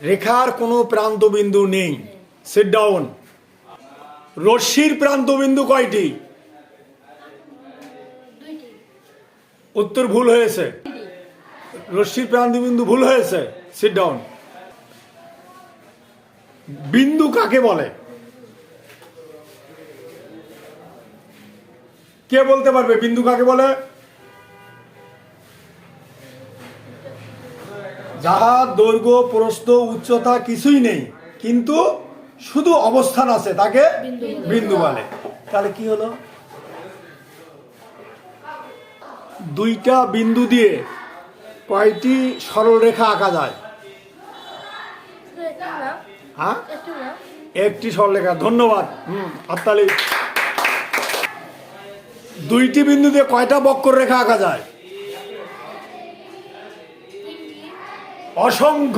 রেখার কোনো প্রান্তবিন্দু নেই। Sit down. রশ্মির প্রান্তবিন্দু কয়টি? উত্তর ভুল হয়েছে। রশ্মির প্রান্তবিন্দু ভুল হয়েছে। Sit down. বিন্দু কাকে বলে? কে বলতে পারবে বিন্দু কাকে বলে? যাহার দৈর্ঘ্য প্রস্থ উচ্চতা কিছুই নেই, কিন্তু শুধু অবস্থান আছে, তাকে বিন্দু বলে। তাহলে কি হলো? দুইটা বিন্দু দিয়ে কয়টি সরল রেখা আঁকা যায়? হ্যাঁ, একটি সরলরেখা। ধন্যবাদ। হাততালি। দুইটি বিন্দু দিয়ে কয়টা বক্ররেখা আঁকা যায়? অসংখ্য।